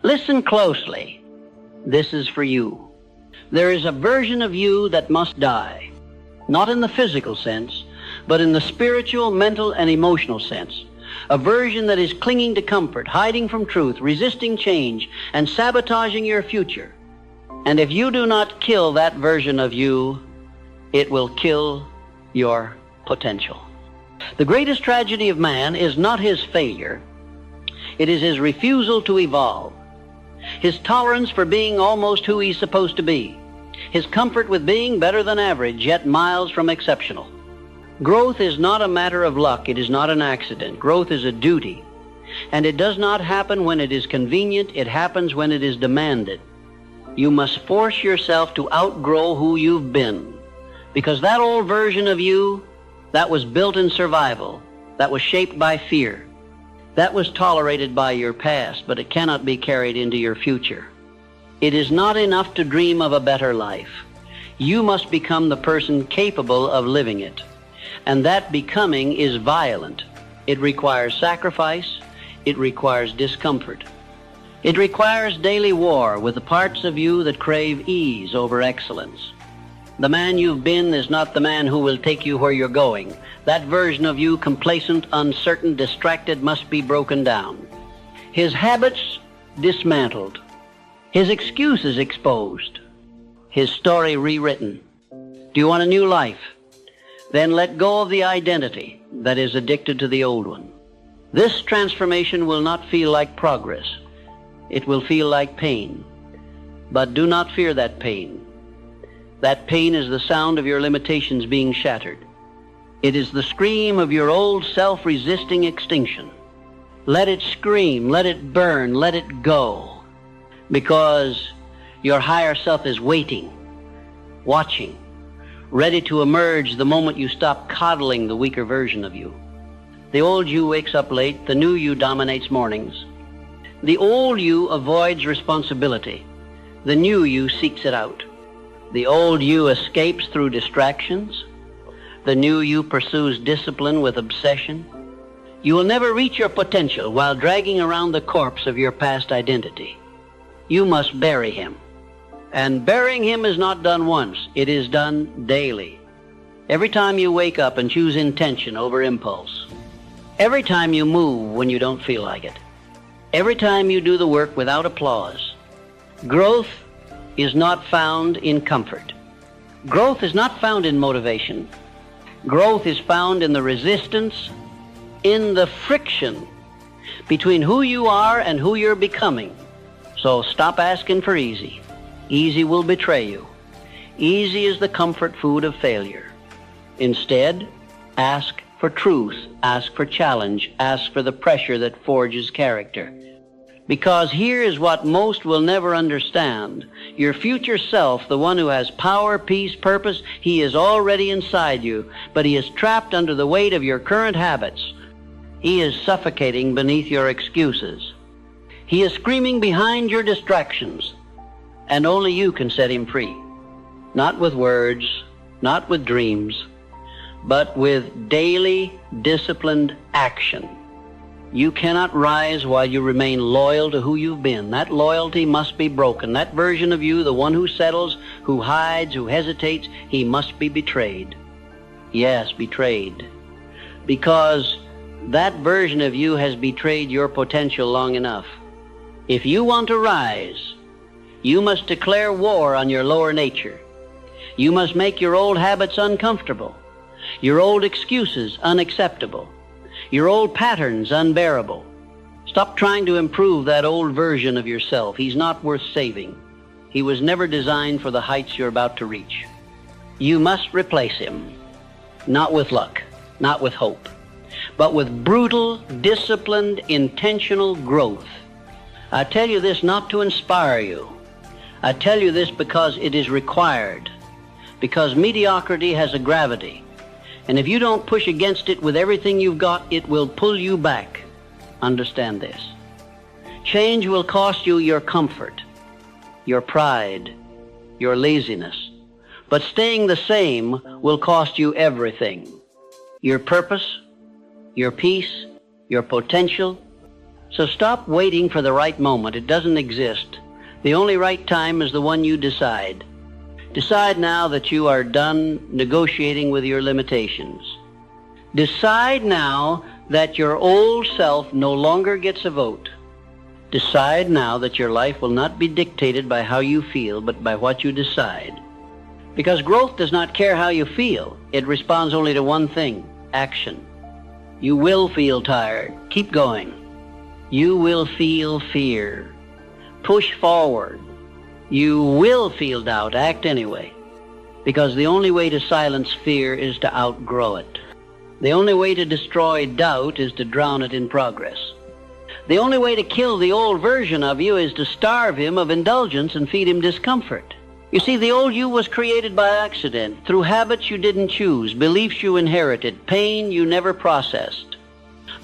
Listen closely. This is for you. There is a version of you that must die, not in the physical sense, but in the spiritual, mental, and emotional sense. A version that is clinging to comfort, hiding from truth, resisting change, and sabotaging your future. And if you do not kill that version of you, it will kill your potential. The greatest tragedy of man is not his failure. It is his refusal to evolve. His tolerance for being almost who he's supposed to be. His comfort with being better than average, yet miles from exceptional. Growth is not a matter of luck. It is not an accident. Growth is a duty. And it does not happen when it is convenient. It happens when it is demanded. You must force yourself to outgrow who you've been. Because that old version of you, that was built in survival, that was shaped by fear, that was tolerated by your past, but it cannot be carried into your future. It is not enough to dream of a better life. You must become the person capable of living it. And that becoming is violent. It requires sacrifice. It requires discomfort. It requires daily war with the parts of you that crave ease over excellence. The man you've been is not the man who will take you where you're going. That version of you, complacent, uncertain, distracted, must be broken down. His habits dismantled. His excuses exposed. His story rewritten. Do you want a new life? Then let go of the identity that is addicted to the old one. This transformation will not feel like progress. It will feel like pain. But do not fear that pain. That pain is the sound of your limitations being shattered. It is the scream of your old self-resisting extinction. Let it scream, let it burn, let it go. Because your higher self is waiting, watching, ready to emerge the moment you stop coddling the weaker version of you. The old you wakes up late, the new you dominates mornings. The old you avoids responsibility. The new you seeks it out. The old you escapes through distractions. The new you pursues discipline with obsession. You will never reach your potential while dragging around the corpse of your past identity. You must bury him. And burying him is not done once. It is done daily. Every time you wake up and choose intention over impulse. Every time you move when you don't feel like it. Every time you do the work without applause. Growth is not found in comfort. Growth is not found in motivation. Growth is found in the resistance, in the friction between who you are and who you're becoming. So stop asking for easy. Easy will betray you. Easy is the comfort food of failure. Instead, ask for truth, ask for challenge, ask for the pressure that forges character. Because here is what most will never understand. Your future self, the one who has power, peace, purpose, he is already inside you, but he is trapped under the weight of your current habits. He is suffocating beneath your excuses. He is screaming behind your distractions, and only you can set him free. Not with words, not with dreams, but with daily, disciplined action. You cannot rise while you remain loyal to who you've been. That loyalty must be broken. That version of you, the one who settles, who hides, who hesitates, he must be betrayed. Yes, betrayed. Because that version of you has betrayed your potential long enough. If you want to rise, you must declare war on your lower nature. You must make your old habits uncomfortable, your old excuses unacceptable, your old patterns unbearable. Stop trying to improve that old version of yourself. He's not worth saving. He was never designed for the heights you're about to reach. You must replace him, not with luck, not with hope, but with brutal, disciplined, intentional growth. I tell you this not to inspire you. I tell you this because it is required, because mediocrity has a gravity. And if you don't push against it with everything you've got, it will pull you back. Understand this. Change will cost you your comfort, your pride, your laziness. But staying the same will cost you everything. Your purpose, your peace, your potential, So stop waiting for the right moment. It doesn't exist. The only right time is the one you decide. Decide now that you are done negotiating with your limitations. Decide now that your old self no longer gets a vote. Decide now that your life will not be dictated by how you feel, but by what you decide. Because growth does not care how you feel. It responds only to one thing: action. You will feel tired. Keep going. You will feel fear. Push forward. You will feel doubt. Act anyway. Because the only way to silence fear is to outgrow it. The only way to destroy doubt is to drown it in progress. The only way to kill the old version of you is to starve him of indulgence and feed him discomfort. You see, the old you was created by accident, through habits you didn't choose, beliefs you inherited, pain you never processed.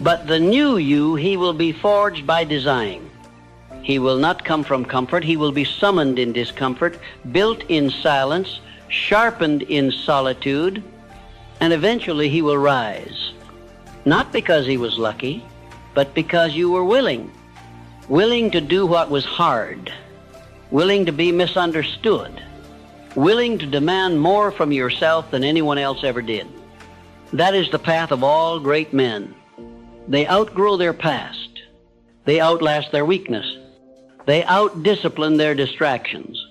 But the new you, he will be forged by design. He will not come from comfort. He will be summoned in discomfort, built in silence, sharpened in solitude, and eventually he will rise. Not because he was lucky, but because you were willing. Willing to do what was hard. Willing to be misunderstood. Willing to demand more from yourself than anyone else ever did. That is the path of all great men. They outgrow their past. They outlast their weakness. They outdiscipline their distractions.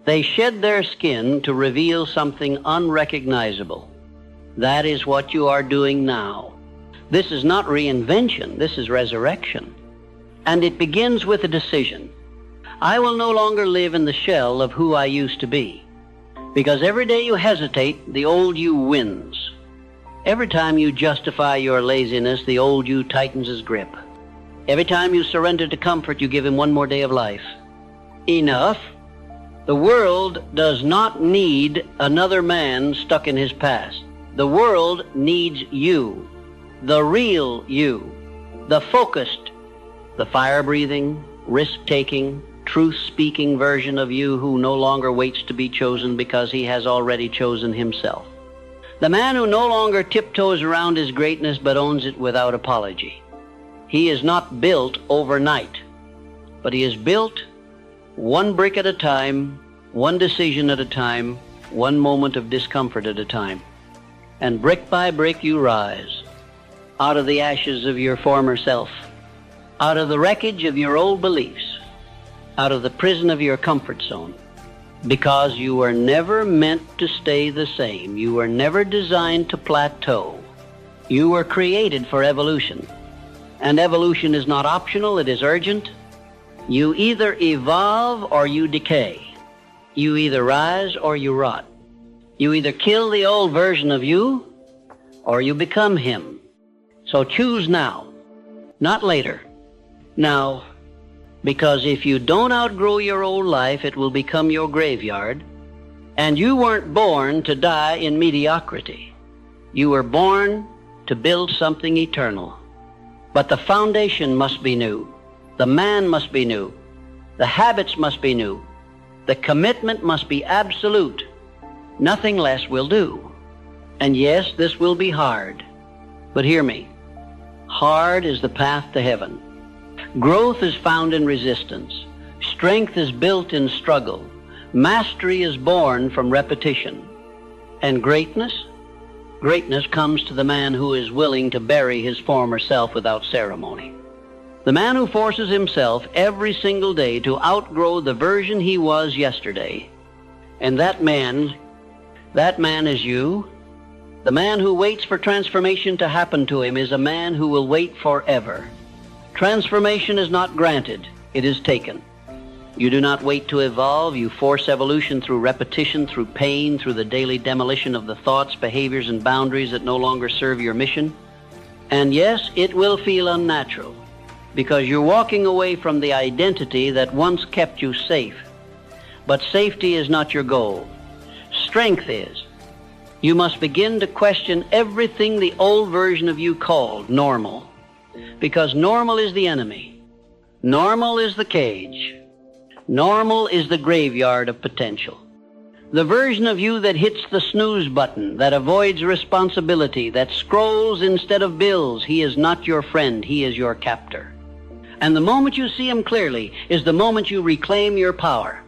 They shed their skin to reveal something unrecognizable. That is what you are doing now. This is not reinvention. This is resurrection. And it begins with a decision. I will no longer live in the shell of who I used to be. Because every day you hesitate, the old you wins. Every time you justify your laziness, the old you tightens his grip. Every time you surrender to comfort, you give him one more day of life. Enough. The world does not need another man stuck in his past. The world needs you, the real you, the focused, the fire-breathing, risk-taking, truth-speaking version of you who no longer waits to be chosen because he has already chosen himself. The man who no longer tiptoes around his greatness but owns it without apology. He is not built overnight, but he is built one brick at a time, one decision at a time, one moment of discomfort at a time. And brick by brick you rise, out of the ashes of your former self, out of the wreckage of your old beliefs, out of the prison of your comfort zone. Because you were never meant to stay the same. You were never designed to plateau. You were created for evolution. And evolution is not optional, it is urgent. You either evolve or you decay. You either rise or you rot. You either kill the old version of you or you become him. So choose now, not later. Now, because if you don't outgrow your old life, it will become your graveyard. And you weren't born to die in mediocrity. You were born to build something eternal. But the foundation must be new. The man must be new. The habits must be new. The commitment must be absolute. Nothing less will do. And yes, this will be hard. But hear me. Hard is the path to heaven. Growth is found in resistance. Strength is built in struggle. Mastery is born from repetition. And greatness? Greatness comes to the man who is willing to bury his former self without ceremony. The man who forces himself every single day to outgrow the version he was yesterday. And that man is you. The man who waits for transformation to happen to him is a man who will wait forever. Transformation is not granted, it is taken. You do not wait to evolve, you force evolution through repetition, through pain, through the daily demolition of the thoughts, behaviors, and boundaries that no longer serve your mission. And yes, it will feel unnatural, because you're walking away from the identity that once kept you safe. But safety is not your goal. Strength is. You must begin to question everything the old version of you called normal. Because normal is the enemy. Normal is the cage. Normal is the graveyard of potential. The version of you that hits the snooze button, that avoids responsibility, that scrolls instead of bills, he is not your friend, he is your captor. And the moment you see him clearly is the moment you reclaim your power.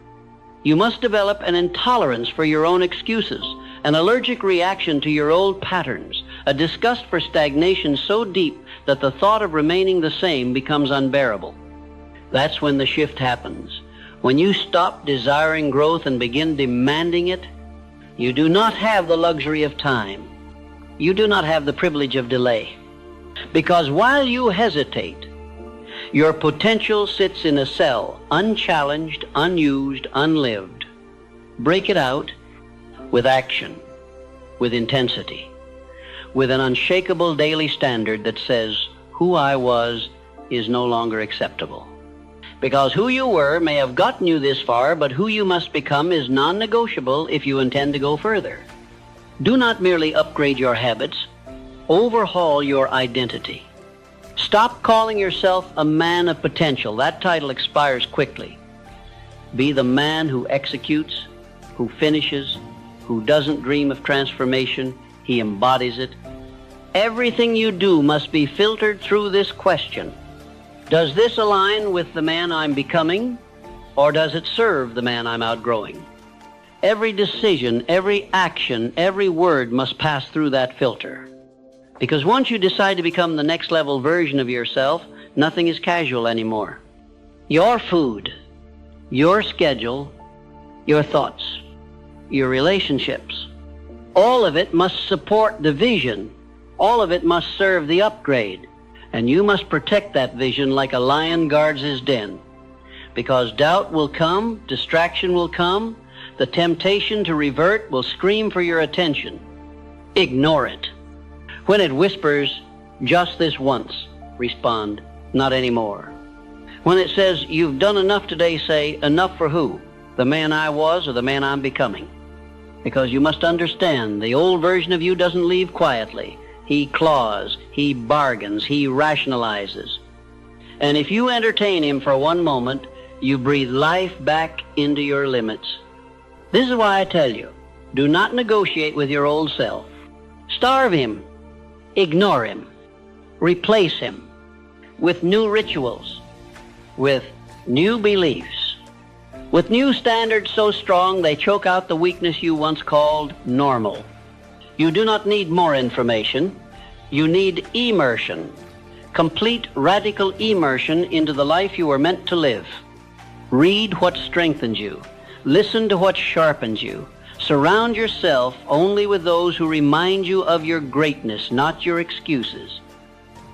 You must develop an intolerance for your own excuses, an allergic reaction to your old patterns, a disgust for stagnation so deep that the thought of remaining the same becomes unbearable. That's when the shift happens. When you stop desiring growth and begin demanding it, you do not have the luxury of time. You do not have the privilege of delay. Because while you hesitate, your potential sits in a cell, unchallenged, unused, unlived. Break it out with action, with intensity, with an unshakable daily standard that says, who I was is no longer acceptable. Because who you were may have gotten you this far, but who you must become is non-negotiable if you intend to go further. Do not merely upgrade your habits, overhaul your identity. Stop calling yourself a man of potential. That title expires quickly. Be the man who executes, who finishes, who doesn't dream of transformation, he embodies it. Everything you do must be filtered through this question. Does this align with the man I'm becoming, or does it serve the man I'm outgrowing? Every decision, every action, every word must pass through that filter. Because once you decide to become the next level version of yourself, nothing is casual anymore. Your food, your schedule, your thoughts, your relationships, all of it must support the vision. All of it must serve the upgrade. And you must protect that vision like a lion guards his den. Because doubt will come, distraction will come, the temptation to revert will scream for your attention. Ignore it. When it whispers, just this once, respond, not anymore. When it says, you've done enough today, say, enough for who? The man I was or the man I'm becoming? Because you must understand, the old version of you doesn't leave quietly. He claws, he bargains, he rationalizes. And if you entertain him for one moment, you breathe life back into your limits. This is why I tell you, do not negotiate with your old self. Starve him, ignore him, replace him with new rituals, with new beliefs, with new standards so strong they choke out the weakness you once called normal. You do not need more information. You need immersion, complete radical immersion into the life you were meant to live. Read what strengthens you. Listen to what sharpens you. Surround yourself only with those who remind you of your greatness, not your excuses.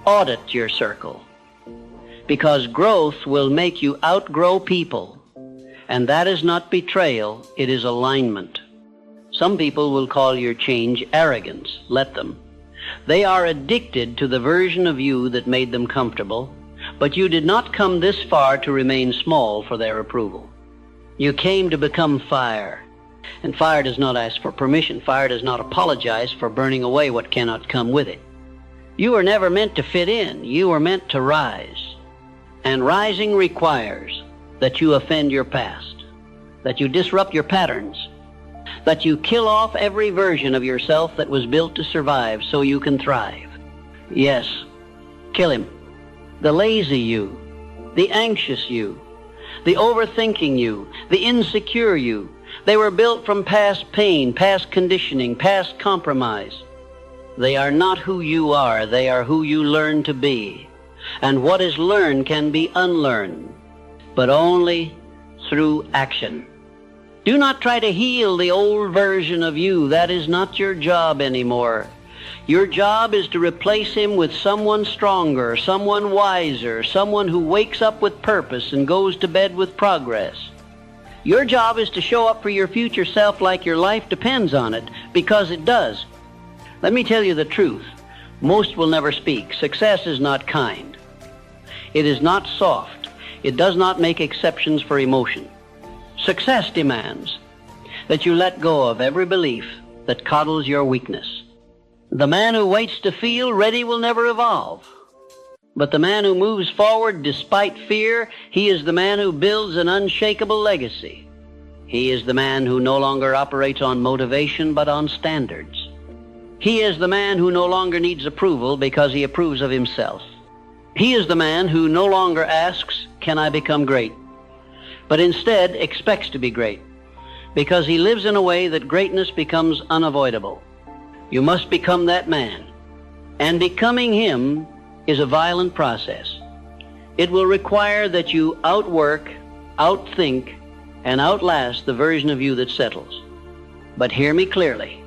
Audit your circle, because growth will make you outgrow people, and that is not betrayal, it is alignment. Some people will call your change arrogance. Let them. They are addicted to the version of you that made them comfortable, but you did not come this far to remain small for their approval. You came to become fire, and fire does not ask for permission. Fire does not apologize for burning away what cannot come with it. You were never meant to fit in. You were meant to rise, and rising requires that you offend your past, that you disrupt your patterns, that you kill off every version of yourself that was built to survive so you can thrive. Yes, kill him. The lazy you, the anxious you, the overthinking you, the insecure you. They were built from past pain, past conditioning, past compromise. They are not who you are. They are who you learn to be. And what is learned can be unlearned, but only through action. Do not try to heal the old version of you. That is not your job anymore. Your job is to replace him with someone stronger, someone wiser, someone who wakes up with purpose and goes to bed with progress. Your job is to show up for your future self like your life depends on it, because it does. Let me tell you the truth. Most will never speak. Success is not kind. It is not soft. It does not make exceptions for emotion. Success demands that you let go of every belief that coddles your weakness. The man who waits to feel ready will never evolve. But the man who moves forward despite fear, he is the man who builds an unshakable legacy. He is the man who no longer operates on motivation but on standards. He is the man who no longer needs approval because he approves of himself. He is the man who no longer asks, "Can I become great?" but instead expects to be great, because he lives in a way that greatness becomes unavoidable. You must become that man, and becoming him is a violent process. It will require that you outwork, outthink, and outlast the version of you that settles. But hear me clearly,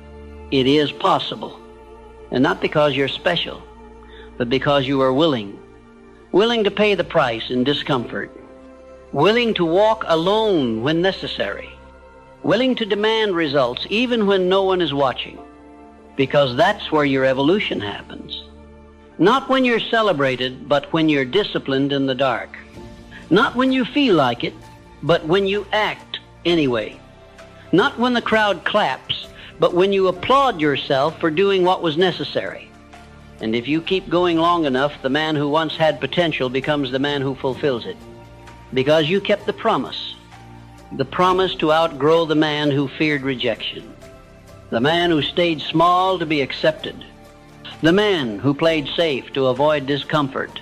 it is possible, and not because you're special, but because you are willing to pay the price in discomfort, willing to walk alone when necessary, willing to demand results even when no one is watching, because that's where your evolution happens. Not when you're celebrated, but when you're disciplined in the dark. Not when you feel like it, but when you act anyway. Not when the crowd claps, but when you applaud yourself for doing what was necessary. And if you keep going long enough, the man who once had potential becomes the man who fulfills it. Because you kept the promise to outgrow the man who feared rejection, the man who stayed small to be accepted, the man who played safe to avoid discomfort.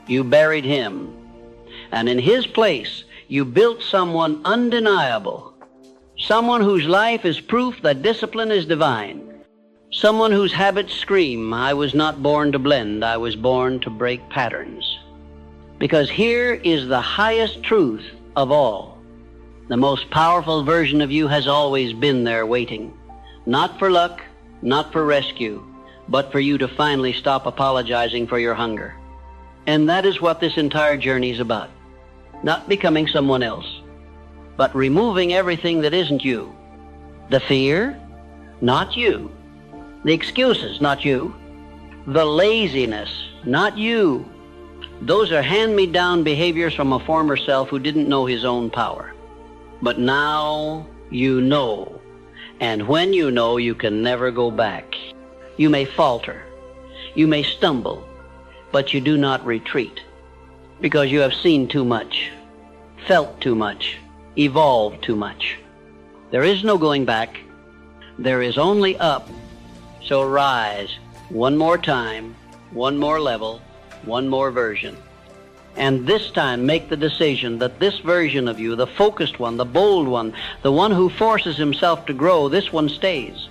You buried him, and in his place you built someone undeniable, someone whose life is proof that discipline is divine, someone whose habits scream, "I was not born to blend, I was born to break patterns." Because here is the highest truth of all. The most powerful version of you has always been there waiting, not for luck, not for rescue, but for you to finally stop apologizing for your hunger. And that is what this entire journey is about. Not becoming someone else, but removing everything that isn't you. The fear, not you. The excuses, not you. The laziness, not you. Those are hand-me-down behaviors from a former self who didn't know his own power. But now you know. And when you know, you can never go back. You may falter. You may stumble. But you do not retreat. Because you have seen too much, felt too much, evolved too much. There is no going back. There is only up. So rise one more time, one more level, one more version. And this time make the decision that this version of you, the focused one, the bold one, the one who forces himself to grow, this one stays.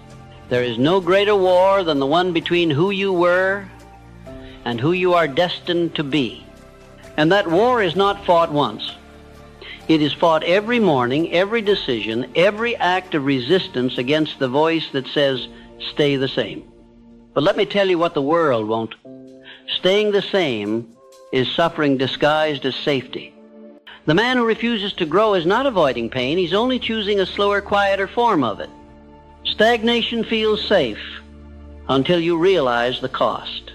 There is no greater war than the one between who you were and who you are destined to be. And that war is not fought once. It is fought every morning, every decision, every act of resistance against the voice that says, "Stay the same." But let me tell you what the world won't. Staying the same is suffering disguised as safety. The man who refuses to grow is not avoiding pain. He's only choosing a slower, quieter form of it. Stagnation feels safe until you realize the cost.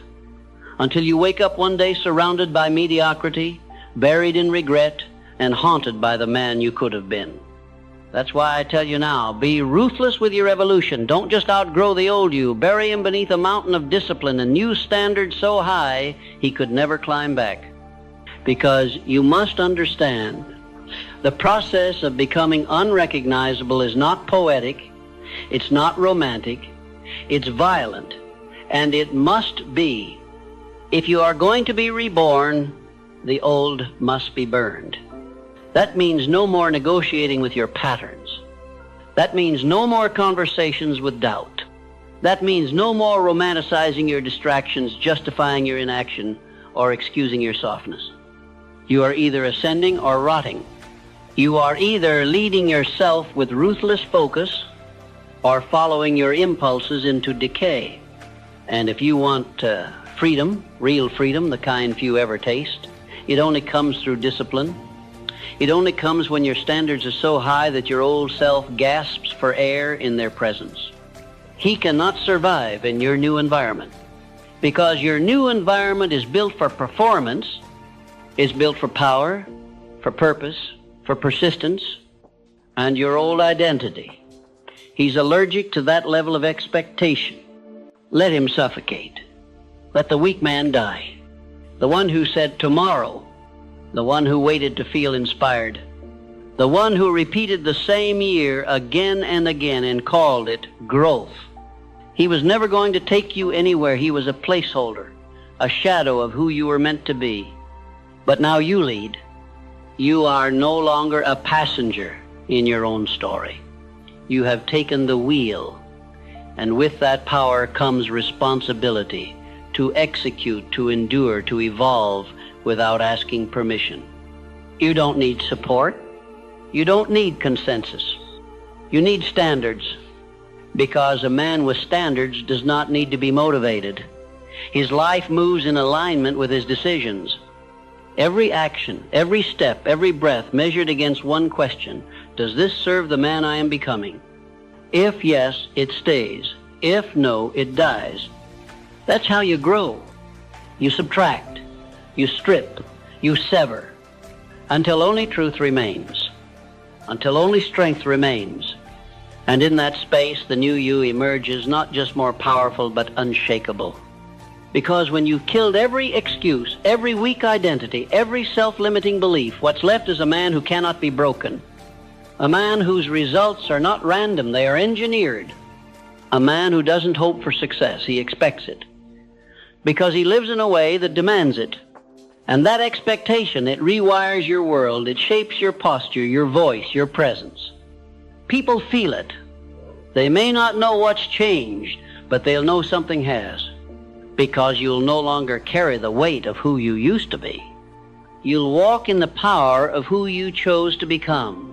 Until you wake up one day surrounded by mediocrity, buried in regret, and haunted by the man you could have been. That's why I tell you now, be ruthless with your evolution. Don't just outgrow the old you. Bury him beneath a mountain of discipline and new standards so high he could never climb back. Because you must understand, the process of becoming unrecognizable is not poetic, it's not romantic, it's violent, and it must be. If you are going to be reborn, the old must be burned. That means no more negotiating with your patterns. That means no more conversations with doubt. That means no more romanticizing your distractions, justifying your inaction, or excusing your softness. You are either ascending or rotting. You are either leading yourself with ruthless focus or following your impulses into decay. And if you want freedom, real freedom, the kind few ever taste, it only comes through discipline. It only comes when your standards are so high that your old self gasps for air in their presence. He cannot survive in your new environment because your new environment is built for performance, is built for power, for purpose, for persistence, and your old identity. He's allergic to that level of expectation. Let him suffocate. Let the weak man die. The one who said tomorrow, the one who waited to feel inspired, the one who repeated the same year again and again and called it growth. He was never going to take you anywhere. He was a placeholder, a shadow of who you were meant to be. But now you lead. You are no longer a passenger in your own story. You have taken the wheel, and with that power comes responsibility to execute, to endure, to evolve without asking permission. You don't need support. You don't need consensus. You need standards, because a man with standards does not need to be motivated. His life moves in alignment with his decisions. Every action, every step, every breath measured against one question: does this serve the man I am becoming? If yes, it stays. If no, it dies. That's how you grow. You subtract, you strip, you sever, until only truth remains, until only strength remains. And in that space, the new you emerges not just more powerful, but unshakable. Because when you've killed every excuse, every weak identity, every self-limiting belief, what's left is a man who cannot be broken. A man whose results are not random, they are engineered. A man who doesn't hope for success, he expects it. Because he lives in a way that demands it. And that expectation, it rewires your world, it shapes your posture, your voice, your presence. People feel it. They may not know what's changed, but they'll know something has. Because you'll no longer carry the weight of who you used to be. You'll walk in the power of who you chose to become.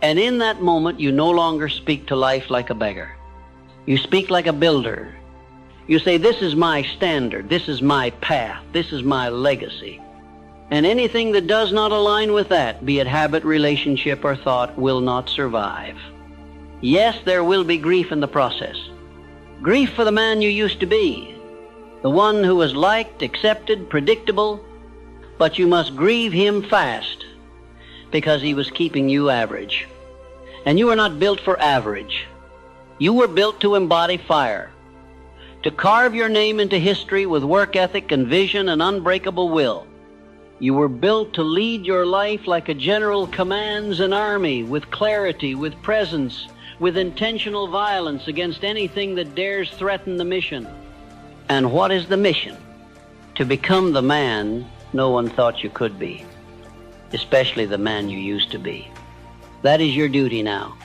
And in that moment, you no longer speak to life like a beggar. You speak like a builder. You say, this is my standard, this is my path, this is my legacy. And anything that does not align with that, be it habit, relationship, or thought, will not survive. Yes, there will be grief in the process. Grief for the man you used to be, the one who was liked, accepted, predictable, but you must grieve him fast because he was keeping you average. And you were not built for average. You were built to embody fire, to carve your name into history with work ethic and vision and unbreakable will. You were built to lead your life like a general commands an army, with clarity, with presence, with intentional violence against anything that dares threaten the mission. And what is the mission? To become the man no one thought you could be, especially the man you used to be. That is your duty now.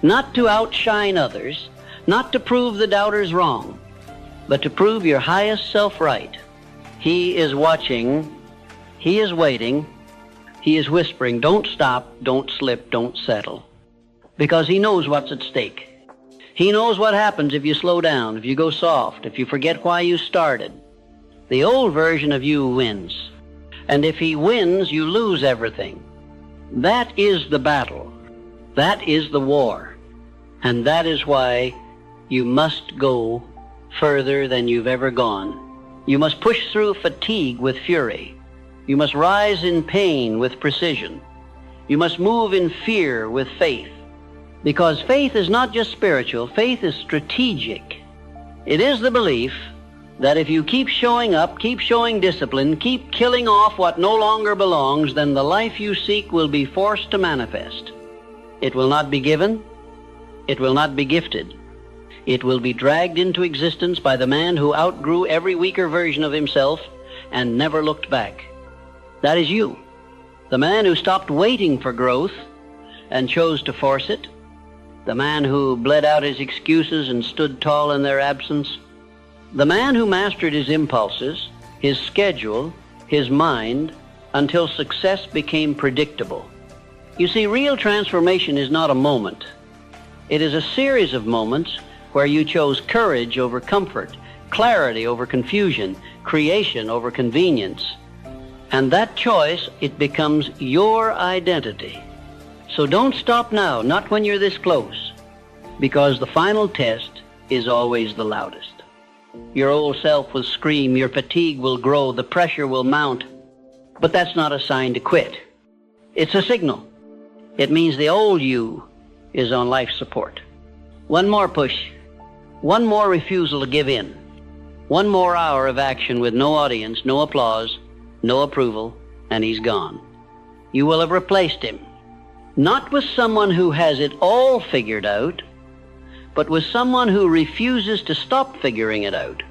Not to outshine others, not to prove the doubters wrong, but to prove your highest self right. He is watching. He is waiting. He is whispering, don't stop, don't slip, don't settle. Because he knows what's at stake. He knows what happens if you slow down, if you go soft, if you forget why you started. The old version of you wins. And if he wins, you lose everything. That is the battle. That is the war. And that is why you must go further than you've ever gone. You must push through fatigue with fury. You must rise in pain with precision. You must move in fear with faith. Because faith is not just spiritual, faith is strategic. It is the belief that if you keep showing up, keep showing discipline, keep killing off what no longer belongs, then the life you seek will be forced to manifest. It will not be given. It will not be gifted. It will be dragged into existence by the man who outgrew every weaker version of himself and never looked back. That is you. The man who stopped waiting for growth and chose to force it. The man who bled out his excuses and stood tall in their absence. The man who mastered his impulses, his schedule, his mind, until success became predictable. You see, real transformation is not a moment. It is a series of moments where you chose courage over comfort, clarity over confusion, creation over convenience. And that choice, it becomes your identity. So don't stop now, not when you're this close, because the final test is always the loudest. Your old self will scream, your fatigue will grow, the pressure will mount. But that's not a sign to quit. It's a signal. It means the old you is on life support. One more push, one more refusal to give in, one more hour of action with no audience, no applause, no approval, and he's gone. You will have replaced him, not with someone who has it all figured out, but with someone who refuses to stop figuring it out.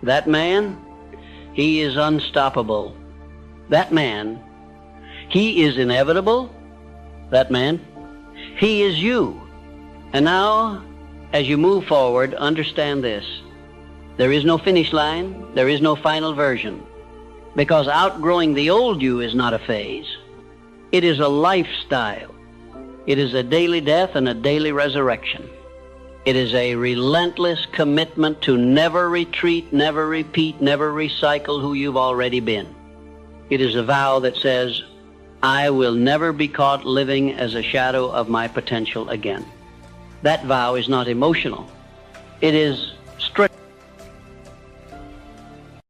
That man, He is unstoppable. That man, he is inevitable. That man, he is you. And now, as you move forward, understand this. There is no finish line. There is no final version. Because outgrowing the old you is not a phase. It is a lifestyle. It is a daily death and a daily resurrection. It is a relentless commitment to never retreat, never repeat, never recycle who you've already been. It is a vow that says, I will never be caught living as a shadow of my potential again. That vow is not emotional. It is